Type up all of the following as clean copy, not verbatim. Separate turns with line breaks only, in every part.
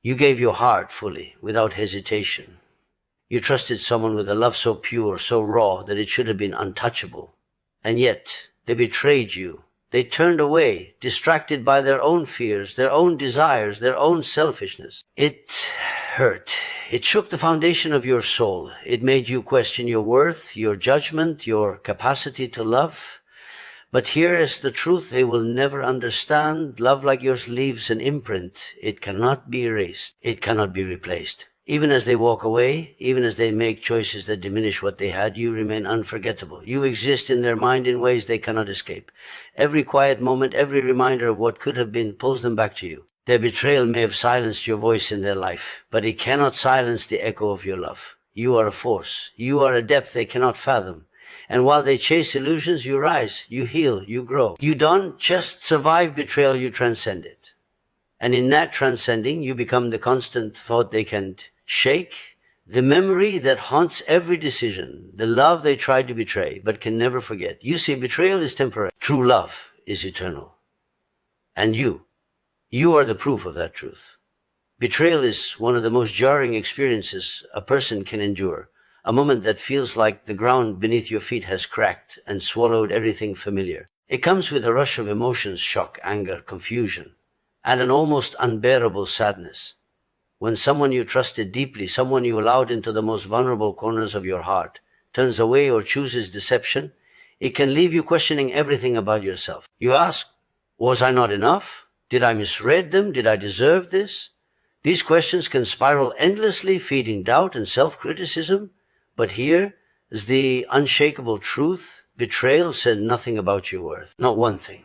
You gave your heart fully, without hesitation. You trusted someone with a love so pure, so raw, that it should have been untouchable. And yet, they betrayed you. They turned away, distracted by their own fears, their own desires, their own selfishness. It hurt. It shook the foundation of your soul. It made you question your worth, your judgment, your capacity to love. But here is the truth they will never understand. Love like yours leaves an imprint. It cannot be erased. It cannot be replaced. Even as they walk away, even as they make choices that diminish what they had, you remain unforgettable. You exist in their mind in ways they cannot escape. Every quiet moment, every reminder of what could have been pulls them back to you. Their betrayal may have silenced your voice in their life, but it cannot silence the echo of your love. You are a force. You are a depth they cannot fathom. And while they chase illusions, you rise, you heal, you grow. You don't just survive betrayal, you transcend it. And in that transcending, you become the constant thought they can't shake, the memory that haunts every decision, the love they tried to betray but can never forget. You see, betrayal is temporary. True love is eternal. And you are the proof of that truth. Betrayal is one of the most jarring experiences a person can endure, a moment that feels like the ground beneath your feet has cracked and swallowed everything familiar. It comes with a rush of emotions, shock, anger, confusion, and an almost unbearable sadness. When someone you trusted deeply, someone you allowed into the most vulnerable corners of your heart, turns away or chooses deception, it can leave you questioning everything about yourself. You ask, was I not enough? Did I misread them? Did I deserve this? These questions can spiral endlessly, feeding doubt and self-criticism. But here is the unshakable truth. Betrayal said nothing about your worth. Not one thing.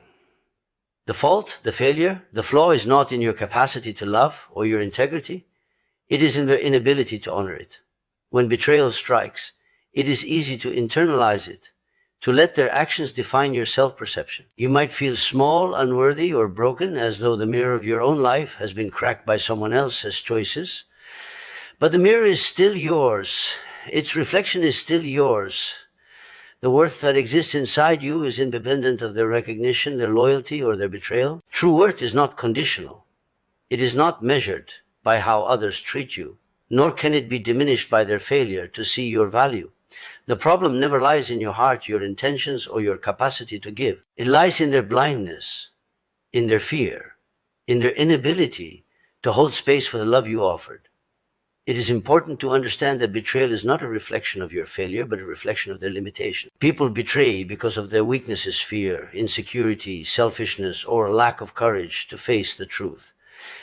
The fault, the failure, the flaw is not in your capacity to love or your integrity. It is in their inability to honor it. When betrayal strikes, it is easy to internalize it, to let their actions define your self-perception. You might feel small, unworthy, or broken, as though the mirror of your own life has been cracked by someone else's choices. But the mirror is still yours. Its reflection is still yours. The worth that exists inside you is independent of their recognition, their loyalty, or their betrayal. True worth is not conditional. It is not measured by how others treat you, nor can it be diminished by their failure to see your value. The problem never lies in your heart, your intentions, or your capacity to give. It lies in their blindness, in their fear, in their inability to hold space for the love you offered. It is important to understand that betrayal is not a reflection of your failure, but a reflection of their limitation. People betray because of their weaknesses, fear, insecurity, selfishness, or a lack of courage to face the truth.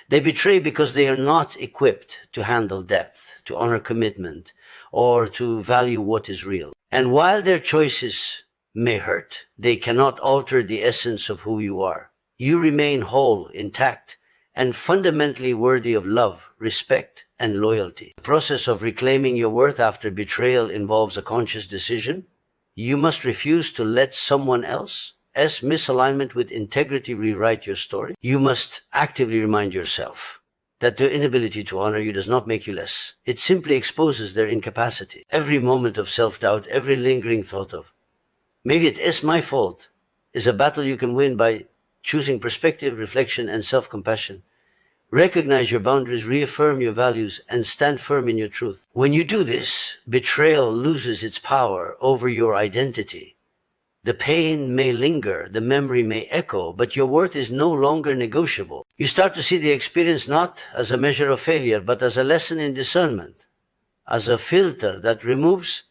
They betray because they are not equipped to handle depth, to honor commitment, or to value what is real. And while their choices may hurt, they cannot alter the essence of who you are. You remain whole, intact, and fundamentally worthy of love, respect, and loyalty. The process of reclaiming your worth after betrayal involves a conscious decision. You must refuse to let someone else's misalignment with integrity rewrite your story. You must actively remind yourself that their inability to honor you does not make you less. It simply exposes their incapacity. Every moment of self-doubt, every lingering thought of, maybe it is my fault, is a battle you can win by choosing perspective, reflection, and self-compassion. Recognize your boundaries, reaffirm your values, and stand firm in your truth. When you do this, betrayal loses its power over your identity. The pain may linger, the memory may echo, but your worth is no longer negotiable. You start to see the experience not as a measure of failure, but as a lesson in discernment, as a filter that removes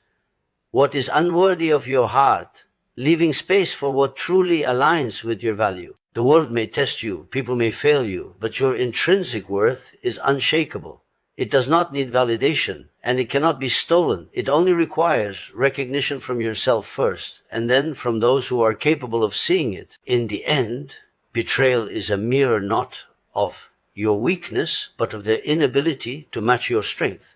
what is unworthy of your heart, leaving space for what truly aligns with your value. The world may test you, people may fail you, but your intrinsic worth is unshakable. It does not need validation, and it cannot be stolen. It only requires recognition from yourself first, and then from those who are capable of seeing it. In the end, betrayal is a mirror not of your weakness, but of their inability to match your strength.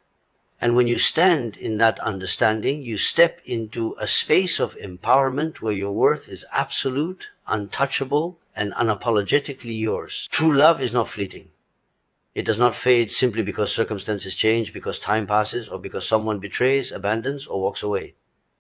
And when you stand in that understanding, you step into a space of empowerment where your worth is absolute, untouchable, and unapologetically yours. True love is not fleeting. It does not fade simply because circumstances change, because time passes, or because someone betrays, abandons, or walks away.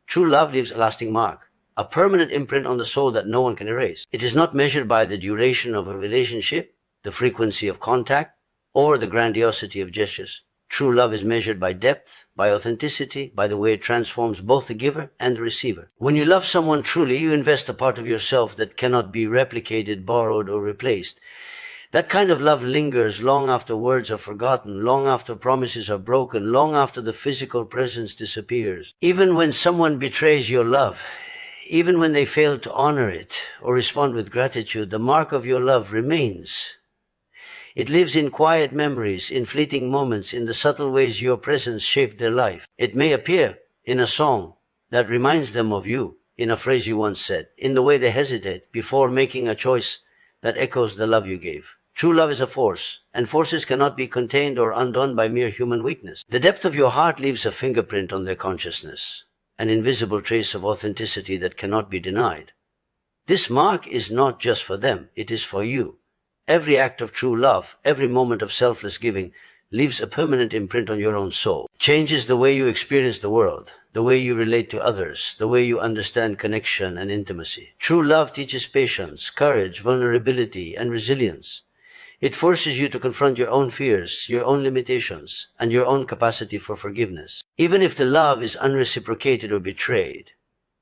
True love leaves a lasting mark, a permanent imprint on the soul that no one can erase. It is not measured by the duration of a relationship, the frequency of contact, or the grandiosity of gestures. True love is measured by depth, by authenticity, by the way it transforms both the giver and the receiver. When you love someone truly, you invest a part of yourself that cannot be replicated, borrowed, or replaced. That kind of love lingers long after words are forgotten, long after promises are broken, long after the physical presence disappears. Even when someone betrays your love, even when they fail to honor it or respond with gratitude, the mark of your love remains. It lives in quiet memories, in fleeting moments, in the subtle ways your presence shaped their life. It may appear in a song that reminds them of you, in a phrase you once said, in the way they hesitate before making a choice that echoes the love you gave. True love is a force, and forces cannot be contained or undone by mere human weakness. The depth of your heart leaves a fingerprint on their consciousness, an invisible trace of authenticity that cannot be denied. This mark is not just for them, it is for you. Every act of true love, every moment of selfless giving, leaves a permanent imprint on your own soul. Changes the way you experience the world, the way you relate to others, the way you understand connection and intimacy. True love teaches patience, courage, vulnerability, and resilience. It forces you to confront your own fears, your own limitations, and your own capacity for forgiveness. Even if the love is unreciprocated or betrayed,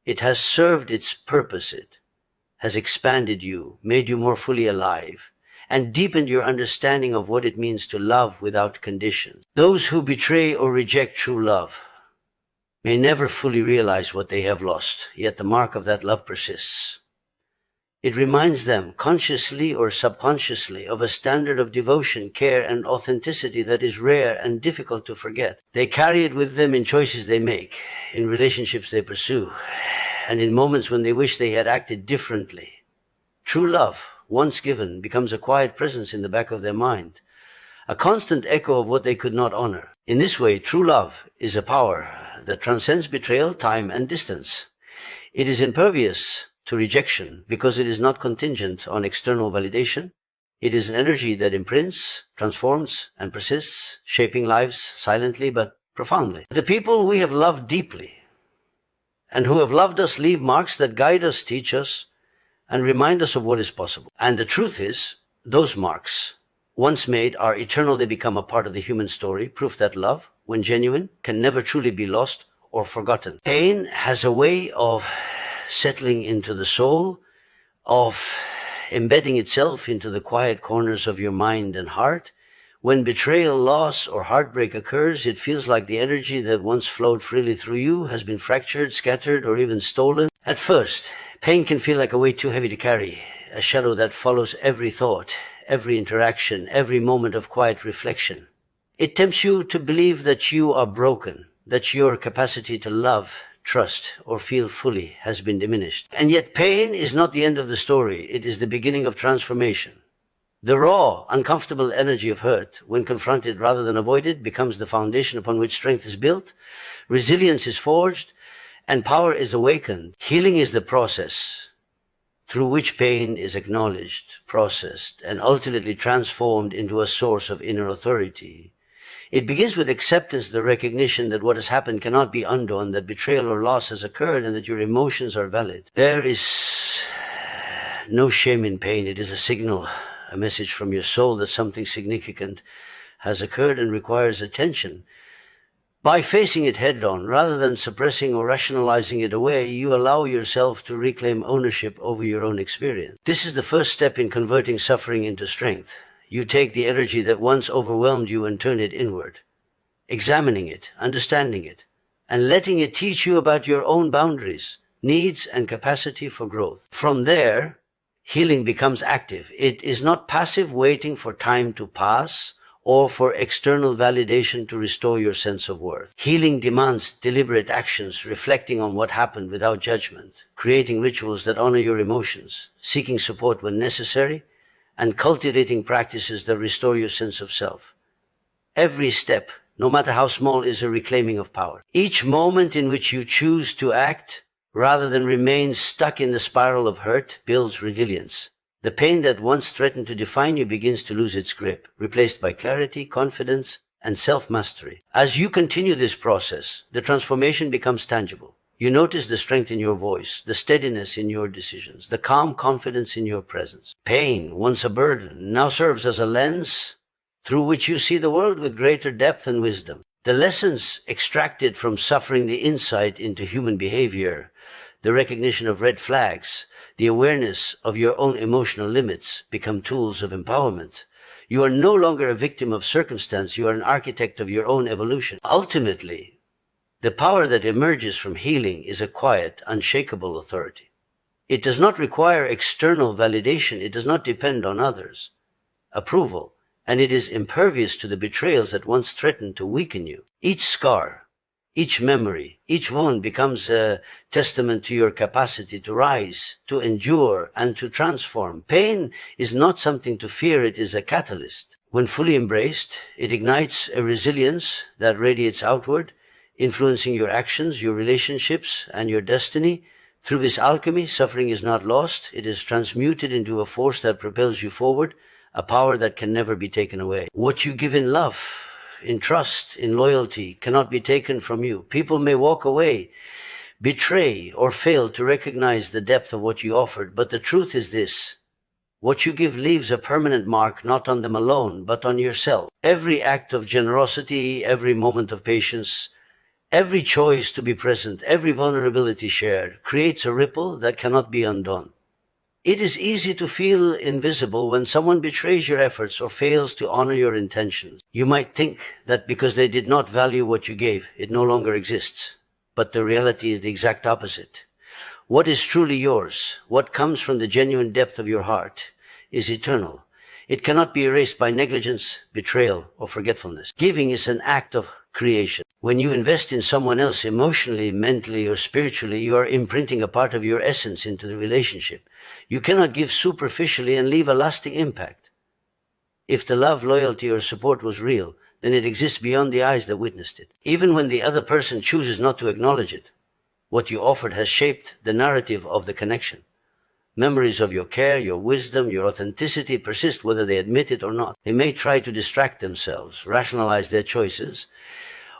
it has served its purpose. It has expanded you, made you more fully alive, and deepened your understanding of what it means to love without conditions. Those who betray or reject true love may never fully realize what they have lost, yet the mark of that love persists. It reminds them, consciously or subconsciously, of a standard of devotion, care, and authenticity that is rare and difficult to forget. They carry it with them in choices they make, in relationships they pursue, and in moments when they wish they had acted differently. True love, once given, becomes a quiet presence in the back of their mind, a constant echo of what they could not honor. In this way, true love is a power that transcends betrayal, time, and distance. It is impervious to rejection because it is not contingent on external validation. It is an energy that imprints, transforms, and persists, shaping lives silently but profoundly. The people we have loved deeply and who have loved us leave marks that guide us, teach us, and remind us of what is possible. And the truth is, those marks, once made, are eternal. They become a part of the human story, proof that love, when genuine, can never truly be lost or forgotten. Pain has a way of settling into the soul, of embedding itself into the quiet corners of your mind and heart. When betrayal, loss, or heartbreak occurs, it feels like the energy that once flowed freely through you has been fractured, scattered, or even stolen. At first, pain can feel like a weight too heavy to carry, a shadow that follows every thought, every interaction, every moment of quiet reflection. It tempts you to believe that you are broken, that your capacity to love, trust, or feel fully has been diminished. And yet pain is not the end of the story. It is the beginning of transformation. The raw, uncomfortable energy of hurt, when confronted rather than avoided, becomes the foundation upon which strength is built, resilience is forged, and power is awakened. Healing is the process through which pain is acknowledged, processed, and ultimately transformed into a source of inner authority. It begins with acceptance, the recognition that what has happened cannot be undone, that betrayal or loss has occurred, and that your emotions are valid. There is no shame in pain. It is a signal, a message from your soul that something significant has occurred and requires attention. By facing it head-on, rather than suppressing or rationalizing it away, you allow yourself to reclaim ownership over your own experience. This is the first step in converting suffering into strength. You take the energy that once overwhelmed you and turn it inward, examining it, understanding it, and letting it teach you about your own boundaries, needs, and capacity for growth. From there, healing becomes active. It is not passive, waiting for time to pass or for external validation to restore your sense of worth. Healing demands deliberate actions, reflecting on what happened without judgment, creating rituals that honor your emotions, seeking support when necessary, and cultivating practices that restore your sense of self. Every step, no matter how small, is a reclaiming of power. Each moment in which you choose to act, rather than remain stuck in the spiral of hurt, builds resilience. The pain that once threatened to define you begins to lose its grip, replaced by clarity, confidence, and self-mastery. As you continue this process, the transformation becomes tangible. You notice the strength in your voice, the steadiness in your decisions, the calm confidence in your presence. Pain, once a burden, now serves as a lens through which you see the world with greater depth and wisdom. The lessons extracted from suffering, the insight into human behavior, the recognition of red flags, the awareness of your own emotional limits become tools of empowerment. You are no longer a victim of circumstance, you are an architect of your own evolution. Ultimately, the power that emerges from healing is a quiet, unshakable authority. It does not require external validation, it does not depend on others' approval, and it is impervious to the betrayals that once threatened to weaken you. Each scar, each memory, each wound becomes a testament to your capacity to rise, to endure, and to transform. Pain is not something to fear, it is a catalyst. When fully embraced, it ignites a resilience that radiates outward, influencing your actions, your relationships, and your destiny. Through this alchemy, suffering is not lost, it is transmuted into a force that propels you forward, a power that can never be taken away. What you give in love, in trust, in loyalty, cannot be taken from you. People may walk away, betray, or fail to recognize the depth of what you offered, but the truth is this: what you give leaves a permanent mark, not on them alone, but on yourself. Every act of generosity, every moment of patience, every choice to be present, every vulnerability shared, creates a ripple that cannot be undone. It is easy to feel invisible when someone betrays your efforts or fails to honor your intentions. You might think that because they did not value what you gave, it no longer exists. But the reality is the exact opposite. What is truly yours, what comes from the genuine depth of your heart, is eternal. It cannot be erased by negligence, betrayal, or forgetfulness. Giving is an act of creation. When you invest in someone else emotionally, mentally, or spiritually, you are imprinting a part of your essence into the relationship. You cannot give superficially and leave a lasting impact. If the love, loyalty, or support was real, then it exists beyond the eyes that witnessed it. Even when the other person chooses not to acknowledge it, what you offered has shaped the narrative of the connection. Memories of your care, your wisdom, your authenticity persist whether they admit it or not. They may try to distract themselves, rationalize their choices,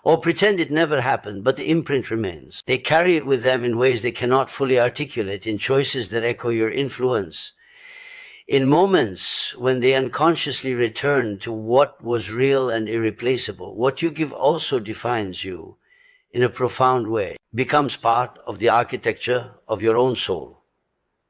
or pretend it never happened, but the imprint remains. They carry it with them in ways they cannot fully articulate, in choices that echo your influence. In moments when they unconsciously return to what was real and irreplaceable, what you give also defines you in a profound way, becomes part of the architecture of your own soul.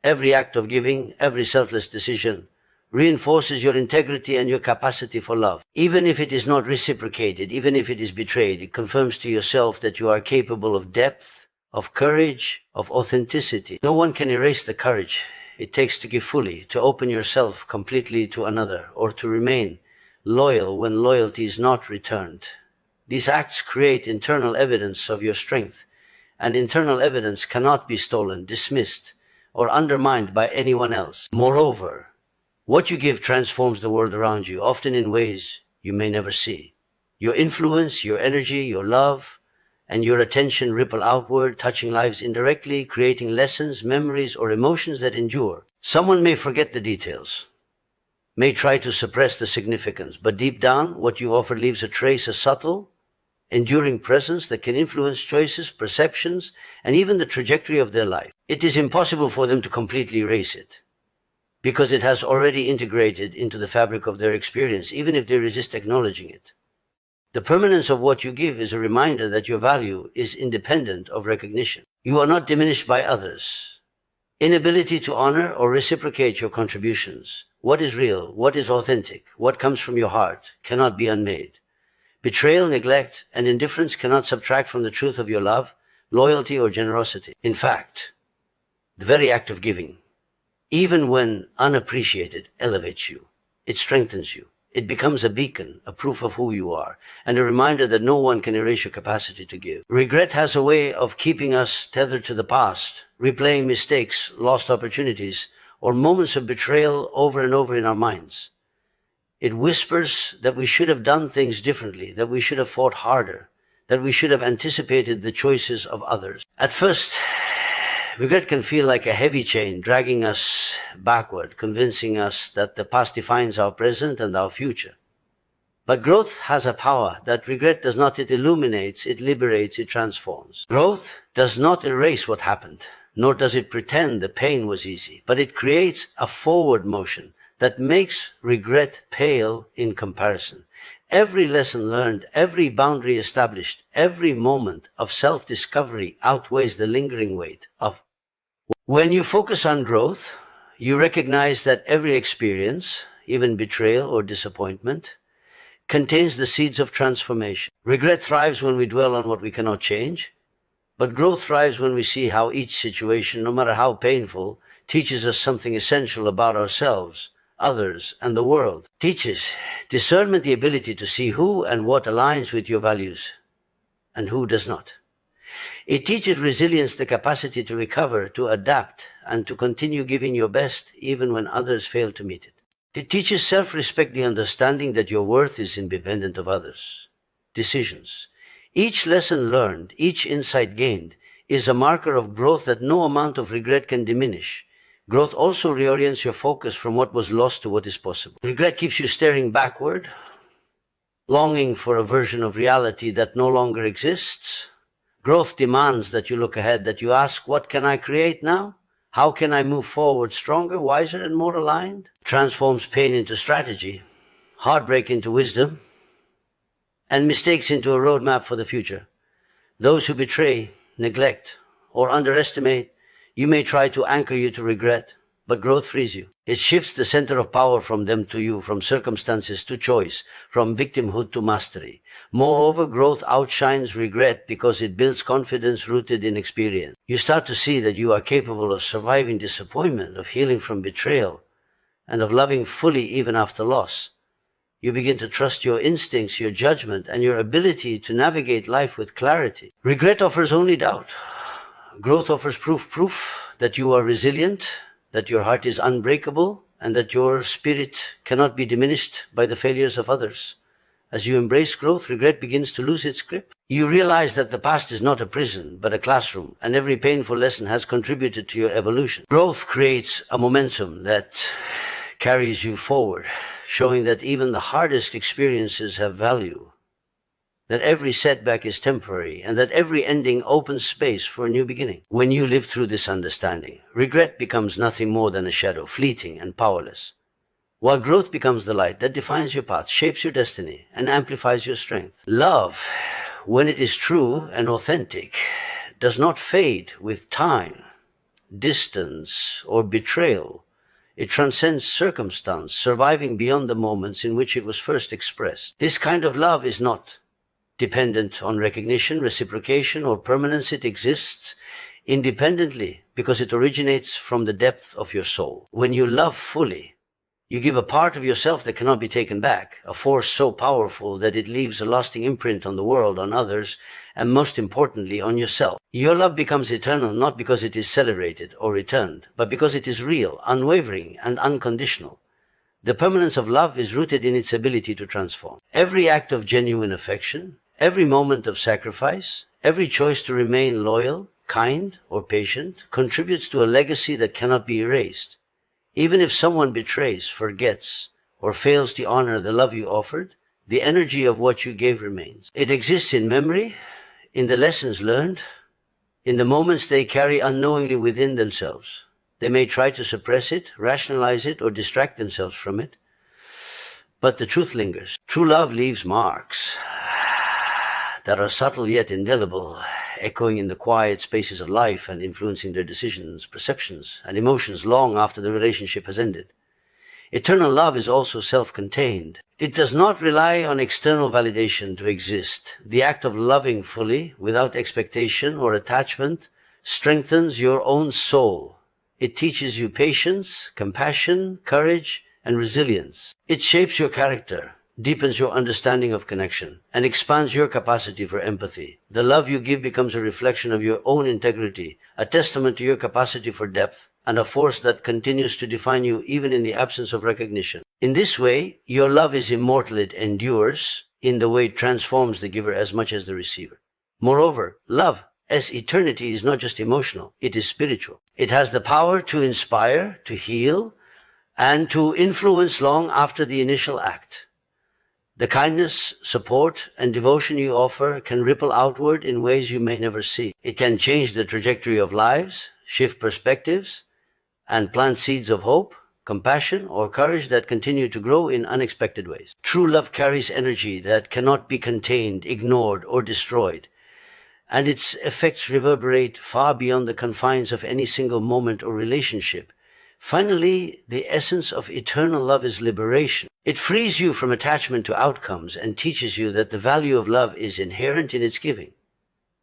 Every act of giving, every selfless decision, reinforces your integrity and your capacity for love. Even if it is not reciprocated, even if it is betrayed, it confirms to yourself that you are capable of depth, of courage, of authenticity. No one can erase the courage it takes to give fully, to open yourself completely to another, or to remain loyal when loyalty is not returned. These acts create internal evidence of your strength, and internal evidence cannot be stolen, dismissed, or undermined by anyone else. Moreover, what you give transforms the world around you, often in ways you may never see. Your influence, your energy, your love, and your attention ripple outward, touching lives indirectly, creating lessons, memories, or emotions that endure. Someone may forget the details, may try to suppress the significance, but deep down, what you offer leaves a trace, a subtle, enduring presence that can influence choices, perceptions, and even the trajectory of their life. It is impossible for them to completely erase it, because it has already integrated into the fabric of their experience, even if they resist acknowledging it. The permanence of what you give is a reminder that your value is independent of recognition. You are not diminished by others' inability to honor or reciprocate your contributions. What is real, what is authentic, what comes from your heart cannot be unmade. Betrayal, neglect, and indifference cannot subtract from the truth of your love, loyalty, or generosity. In fact, the very act of giving, even when unappreciated, elevates you. It strengthens you. It becomes a beacon, a proof of who you are, and a reminder that no one can erase your capacity to give. Regret has a way of keeping us tethered to the past, replaying mistakes, lost opportunities, or moments of betrayal over and over in our minds. It whispers that we should have done things differently, that we should have fought harder, that we should have anticipated the choices of others. At first, regret can feel like a heavy chain dragging us backward, convincing us that the past defines our present and our future. But growth has a power that regret does not. It illuminates, it liberates, it transforms. Growth does not erase what happened, nor does it pretend the pain was easy, but it creates a forward motion that makes regret pale in comparison. Every lesson learned, every boundary established, every moment of self-discovery outweighs the lingering weight of. When you focus on growth, you recognize that every experience, even betrayal or disappointment, contains the seeds of transformation. Regret thrives when we dwell on what we cannot change, but growth thrives when we see how each situation, no matter how painful, teaches us something essential about ourselves, others, and the world. Teaches discernment, the ability to see who and what aligns with your values and who does not. It teaches resilience, the capacity to recover, to adapt, and to continue giving your best even when others fail to meet it. It teaches self-respect, the understanding that your worth is independent of others' decisions. Each lesson learned, each insight gained, is a marker of growth that no amount of regret can diminish. Growth also reorients your focus from what was lost to what is possible. Regret keeps you staring backward, longing for a version of reality that no longer exists. Growth demands that you look ahead, that you ask, what can I create now? How can I move forward stronger, wiser, and more aligned? Transforms pain into strategy, heartbreak into wisdom, and mistakes into a roadmap for the future. Those who betray, neglect, or underestimate, you may try to anchor you to regret, but growth frees you. It shifts the center of power from them to you, from circumstances to choice, from victimhood to mastery. Moreover, growth outshines regret because it builds confidence rooted in experience. You start to see that you are capable of surviving disappointment, of healing from betrayal, and of loving fully even after loss. You begin to trust your instincts, your judgment, and your ability to navigate life with clarity. Regret offers only doubt. Growth offers proof that you are resilient, that your heart is unbreakable, and that your spirit cannot be diminished by the failures of others. As you embrace growth, regret begins to lose its grip. You realize that the past is not a prison, but a classroom, and every painful lesson has contributed to your evolution. Growth creates a momentum that carries you forward, showing that even the hardest experiences have value, that every setback is temporary, and that every ending opens space for a new beginning. When you live through this understanding, regret becomes nothing more than a shadow, fleeting and powerless, while growth becomes the light that defines your path, shapes your destiny, and amplifies your strength. Love, when it is true and authentic, does not fade with time, distance, or betrayal. It transcends circumstance, surviving beyond the moments in which it was first expressed. This kind of love is not dependent on recognition, reciprocation, or permanence. It exists independently because it originates from the depth of your soul. When you love fully, you give a part of yourself that cannot be taken back, a force so powerful that it leaves a lasting imprint on the world, on others, and most importantly, on yourself. Your love becomes eternal not because it is celebrated or returned, but because it is real, unwavering, and unconditional. The permanence of love is rooted in its ability to transform. Every act of genuine affection, every moment of sacrifice, every choice to remain loyal, kind, or patient contributes to a legacy that cannot be erased. Even if someone betrays, forgets, or fails to honor the love you offered, the energy of what you gave remains. It exists in memory, in the lessons learned, in the moments they carry unknowingly within themselves. They may try to suppress it, rationalize it, or distract themselves from it, but the truth lingers. True love leaves marks that are subtle yet indelible, echoing in the quiet spaces of life and influencing their decisions, perceptions, and emotions long after the relationship has ended. Eternal love is also self-contained. It does not rely on external validation to exist. The act of loving fully, without expectation or attachment, strengthens your own soul. It teaches you patience, compassion, courage, and resilience. It shapes your character, deepens your understanding of connection, and expands your capacity for empathy. The love you give becomes a reflection of your own integrity, a testament to your capacity for depth, and a force that continues to define you even in the absence of recognition. In this way, your love is immortal. It endures in the way it transforms the giver as much as the receiver. Moreover, love as eternity is not just emotional, it is spiritual. It has the power to inspire, to heal, and to influence long after the initial act. The kindness, support, and devotion you offer can ripple outward in ways you may never see. It can change the trajectory of lives, shift perspectives, and plant seeds of hope, compassion, or courage that continue to grow in unexpected ways. True love carries energy that cannot be contained, ignored, or destroyed, and its effects reverberate far beyond the confines of any single moment or relationship. Finally, the essence of eternal love is liberation. It frees you from attachment to outcomes and teaches you that the value of love is inherent in its giving.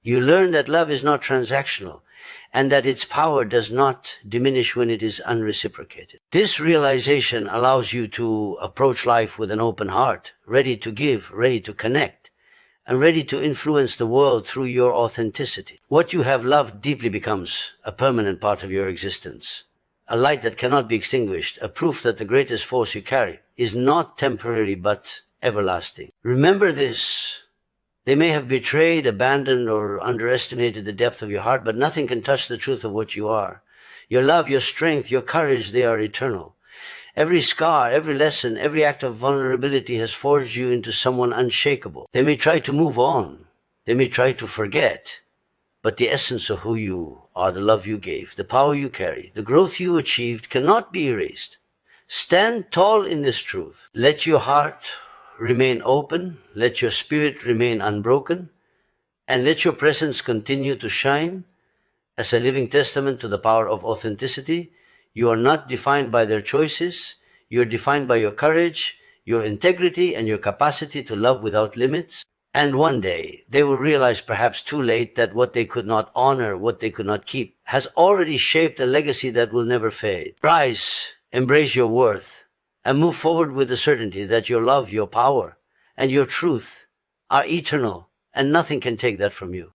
You learn that love is not transactional, and that its power does not diminish when it is unreciprocated. This realization allows you to approach life with an open heart, ready to give, ready to connect, and ready to influence the world through your authenticity. What you have loved deeply becomes a permanent part of your existence, a light that cannot be extinguished, a proof that the greatest force you carry is not temporary but everlasting. Remember this. They may have betrayed, abandoned, or underestimated the depth of your heart, but nothing can touch the truth of what you are. Your love, your strength, your courage, they are eternal. Every scar, every lesson, every act of vulnerability has forged you into someone unshakable. They may try to move on. They may try to forget. But the essence of who you are, the love you gave, the power you carry, the growth you achieved cannot be erased. Stand tall in this truth. Let your heart remain open, let your spirit remain unbroken, and let your presence continue to shine as a living testament to the power of authenticity. You are not defined by their choices. You are defined by your courage, your integrity, and your capacity to love without limits. And one day, they will realize, perhaps too late, that what they could not honor, what they could not keep, has already shaped a legacy that will never fade. Rise, embrace your worth, and move forward with the certainty that your love, your power, and your truth are eternal, and nothing can take that from you.